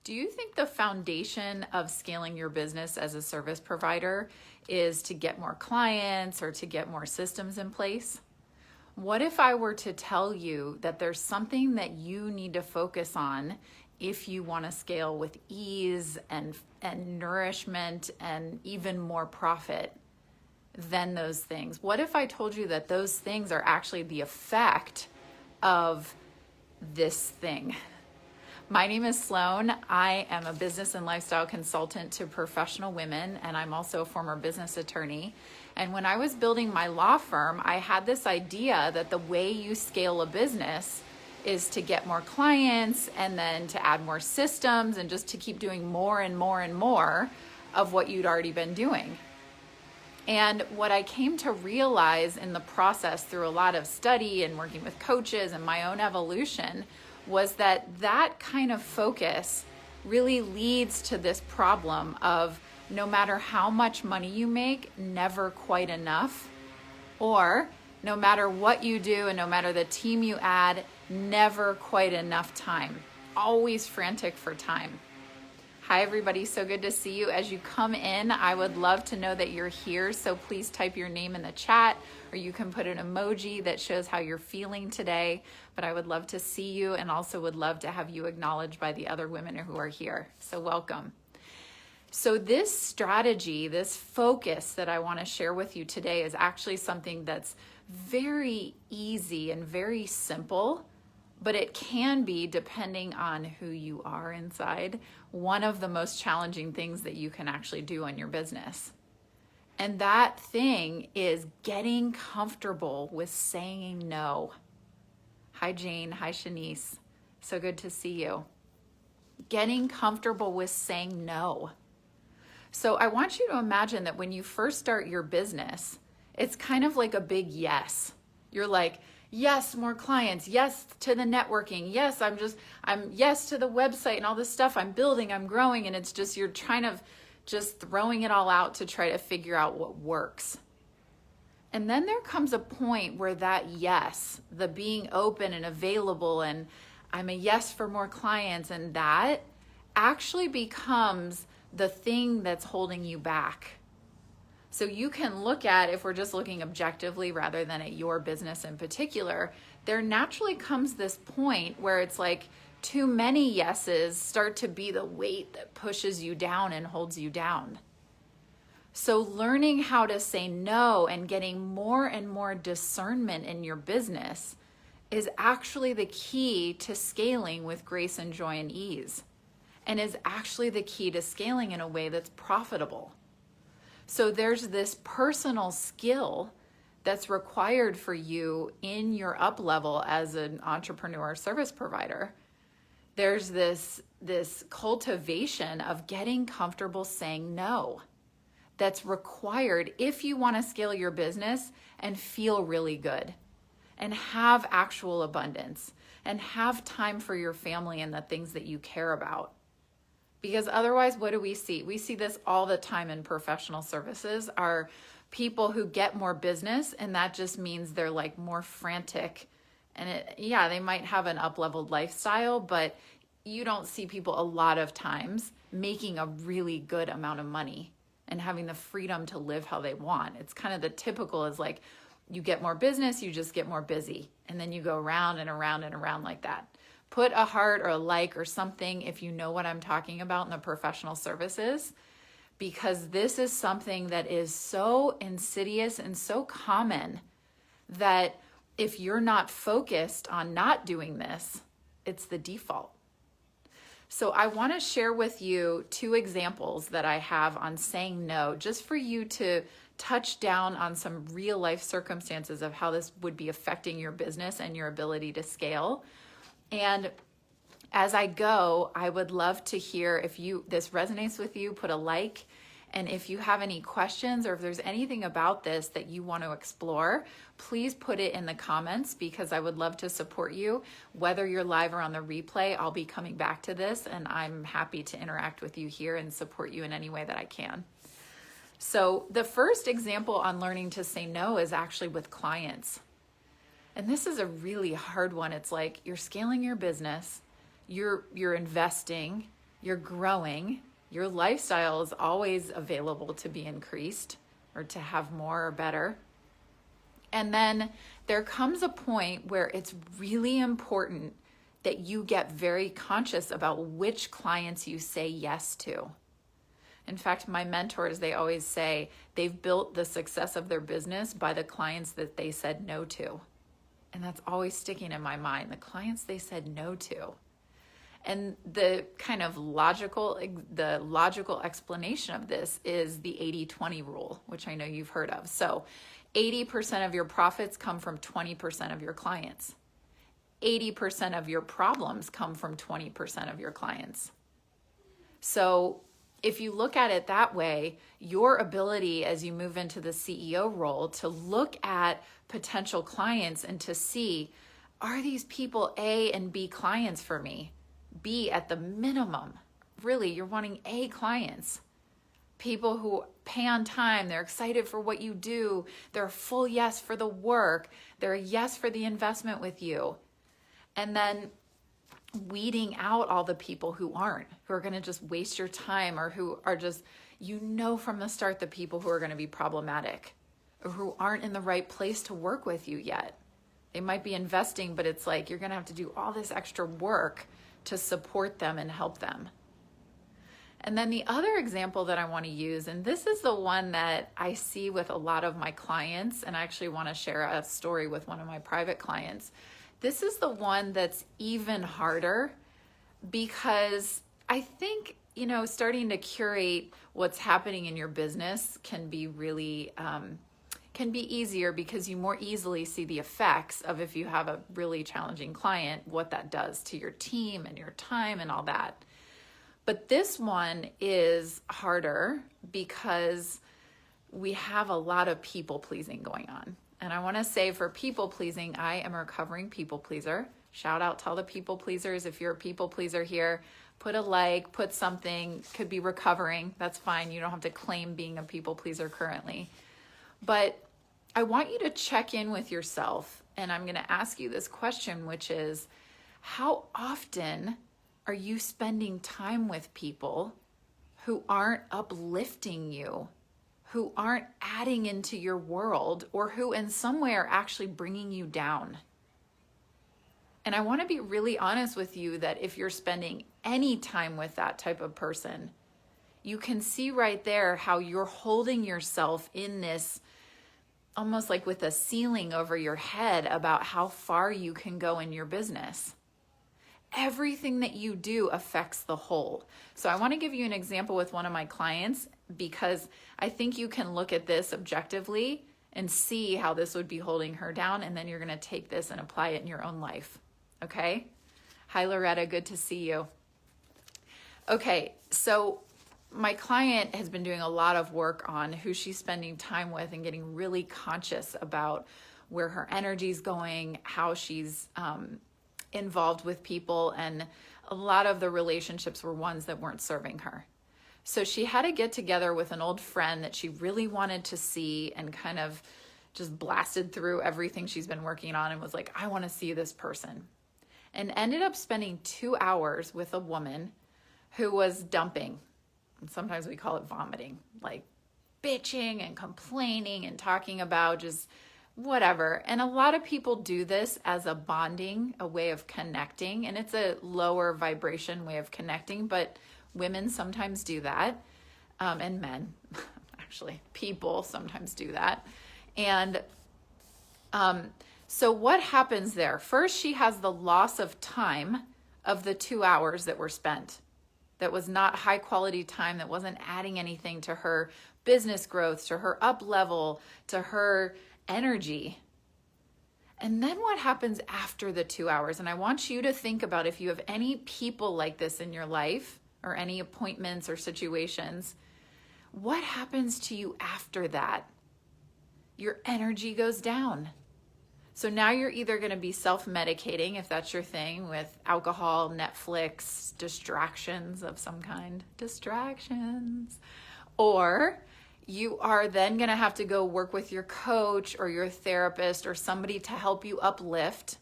Do you think the foundation of scaling your business as a service provider is to get more clients or to get more systems in place? What if I were to tell you that there's something that you need to focus on if you want to scale with ease and nourishment and even more profit than those things? What if I told you that those things are actually the effect of this thing? My name is Sloane. I am a business and lifestyle consultant to professional women, and I'm also a former business attorney. And when I was building my law firm, I had this idea that the way you scale a business is to get more clients and then to add more systems and just to keep doing more and more and more of what you'd already been doing. And what I came to realize in the process through a lot of study and working with coaches and my own evolution was that that kind of focus really leads to this problem of no matter how much money you make, never quite enough, or no matter what you do and no matter the team you add, never quite enough time, always frantic for time. Hi everybody, so good to see you. As you come in, I would love to know that you're here, so please type your name in the chat, or you can put an emoji that shows how you're feeling today. But I would love to see you and also would love to have you acknowledged by the other women who are here. So welcome. So this strategy, this focus that I want to share with you today is actually something that's very easy and very simple, but it can be, depending on who you are inside, one of the most challenging things that you can actually do in your business. And that thing is getting comfortable with saying no. Hi, Jane. Hi, Shanice. So good to see you. Getting comfortable with saying no. So I want you to imagine that when you first start your business, it's kind of like a big yes. You're like, yes, more clients. Yes to the networking. Yes, I'm yes to the website and all this stuff I'm building, I'm growing. And it's just, you're trying to just throwing it all out to try to figure out what works. And then there comes a point where that yes, the being open and available and I'm a yes for more clients, and that actually becomes the thing that's holding you back. So you can look at, if we're just looking objectively rather than at your business in particular, there naturally comes this point where it's like too many yeses start to be the weight that pushes you down and holds you down. So learning how to say no and getting more and more discernment in your business is actually the key to scaling with grace and joy and ease, and is actually the key to scaling in a way that's profitable. So there's this personal skill that's required for you in your up level as an entrepreneur service provider. There's this cultivation of getting comfortable saying no that's required if you want to scale your business and feel really good and have actual abundance and have time for your family and the things that you care about. Because otherwise, what do we see? We see this all the time in professional services, are people who get more business, and that just means they're like more frantic. And they might have an up-leveled lifestyle, but you don't see people a lot of times making a really good amount of money and having the freedom to live how they want. It's kind of the typical is like, you get more business, you just get more busy. And then you go around and around and around like that. Put a heart or a like or something if you know what I'm talking about in the professional services, because this is something that is so insidious and so common that if you're not focused on not doing this, it's the default. So I want to share with you 2 examples that I have on saying no, just for you to touch down on some real life circumstances of how this would be affecting your business and your ability to scale. And as I go, I would love to hear if this resonates with you, put a like. And if you have any questions or if there's anything about this that you want to explore, please put it in the comments, because I would love to support you. Whether you're live or on the replay, I'll be coming back to this, and I'm happy to interact with you here and support you in any way that I can. So the first example on learning to say no is actually with clients. And this is a really hard one. It's like you're scaling your business, you're investing, you're growing, your lifestyle is always available to be increased or to have more or better. And then there comes a point where it's really important that you get very conscious about which clients you say yes to. In fact, my mentors, they always say they've built the success of their business by the clients that they said no to. And that's always sticking in my mind, the clients they said no to. And the kind of logical explanation of this is the 80-20 rule, which I know you've heard of. So 80% of your profits come from 20% of your clients. 80% of your problems come from 20% of your clients. So if you look at it that way, your ability as you move into the CEO role to look at potential clients and to see, are these people A and B clients for me? B at the minimum. Really, you're wanting A clients. People who pay on time, they're excited for what you do, they're a full yes for the work, they're a yes for the investment with you. And then weeding out all the people who aren't, who are going to just waste your time, or who are just, from the start, the people who are going to be problematic or who aren't in the right place to work with you yet. They might be investing, but it's like you're going to have to do all this extra work to support them and help them. And then the other example that I want to use, and this is the one that I see with a lot of my clients, and I actually want to share a story with one of my private clients. This is the one that's even harder because I think, starting to curate what's happening in your business can be really, can be easier because you more easily see the effects of, if you have a really challenging client, what that does to your team and your time and all that. But this one is harder because we have a lot of people pleasing going on. And I want to say, for people pleasing, I am a recovering people pleaser. Shout out to all the people pleasers. If you're a people pleaser here, put a like, put something, could be recovering. That's fine. You don't have to claim being a people pleaser currently. But I want you to check in with yourself. And I'm going to ask you this question, which is, how often are you spending time with people who aren't uplifting you, who aren't adding into your world, or who in some way are actually bringing you down? And I want to be really honest with you that if you're spending any time with that type of person, you can see right there how you're holding yourself in this, almost like with a ceiling over your head about how far you can go in your business. Everything that you do affects the whole. So I want to give you an example with one of my clients, because I think you can look at this objectively and see how this would be holding her down, and then you're going to take this and apply it in your own life. Okay? Hi, Loretta. Good to see you. Okay, so my client has been doing a lot of work on who she's spending time with and getting really conscious about where her energy's going, how she's involved with people, and a lot of the relationships were ones that weren't serving her. So she had to get together with an old friend that she really wanted to see, and kind of just blasted through everything she's been working on and was like, I want to see this person. And ended up spending 2 hours with a woman who was dumping. And sometimes we call it vomiting, like bitching and complaining and talking about just whatever. And a lot of people do this as a bonding, a way of connecting, and it's a lower vibration way of connecting, but women sometimes do that, and men, actually, people sometimes do that. And so what happens there? First, she has the loss of time of the 2 hours that were spent. That was not high quality time, that wasn't adding anything to her business growth, to her up level, to her energy. And then what happens after the 2 hours? And I want you to think about, if you have any people like this in your life, or any appointments or situations, what happens to you after that? Your energy goes down. So now you're either going to be self-medicating, if that's your thing, with alcohol, Netflix, distractions of some kind, or you are then going to have to go work with your coach or your therapist or somebody to help you uplift.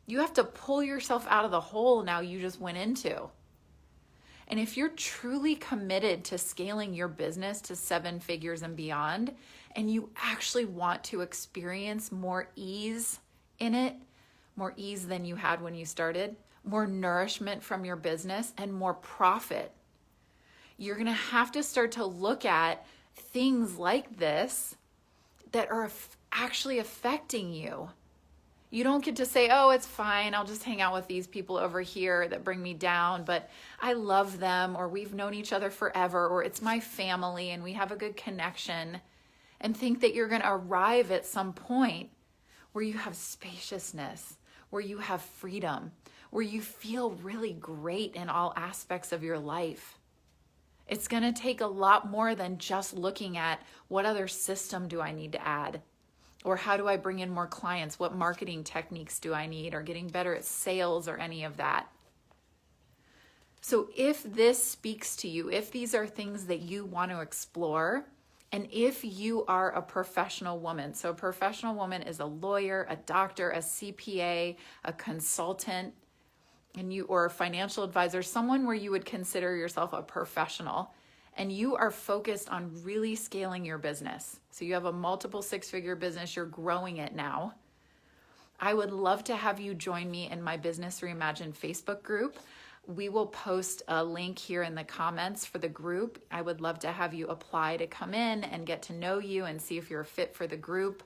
You have to pull yourself out of the hole now you just went into. And if you're truly committed to scaling your business to 7 figures and beyond, and you actually want to experience more ease in it, more ease than you had when you started, more nourishment from your business, and more profit, you're going to have to start to look at things like this that are actually affecting you. You don't get to say, oh, it's fine, I'll just hang out with these people over here that bring me down, but I love them, or we've known each other forever, or it's my family and we have a good connection, and think that you're going to arrive at some point where you have spaciousness, where you have freedom, where you feel really great in all aspects of your life. It's going to take a lot more than just looking at what other system do I need to add, or how do I bring in more clients, what marketing techniques do I need, or getting better at sales, or any of that. So if this speaks to you, if these are things that you want to explore, and if you are a professional woman, so a professional woman is a lawyer, a doctor, a CPA, a consultant, or a financial advisor, someone where you would consider yourself a professional, and you are focused on really scaling your business. So you have a multiple 6-figure business, you're growing it now. I would love to have you join me in my Business Reimagined Facebook group. We will post a link here in the comments for the group. I would love to have you apply to come in and get to know you and see if you're a fit for the group.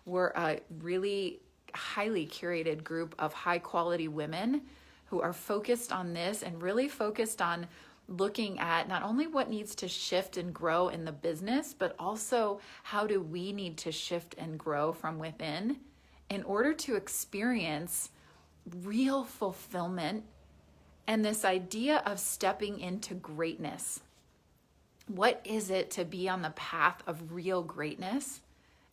We're a really highly curated group of high quality women who are focused on this and really focused on looking at not only what needs to shift and grow in the business, but also how do we need to shift and grow from within in order to experience real fulfillment and this idea of stepping into greatness. What is it to be on the path of real greatness?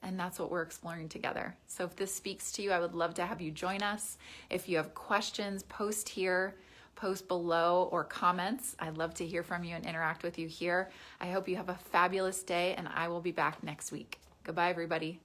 And that's what we're exploring together. So if this speaks to you, I would love to have you join us. If you have questions, post here, post below, or comments. I'd love to hear from you and interact with you here. I hope you have a fabulous day, and I will be back next week. Goodbye, everybody.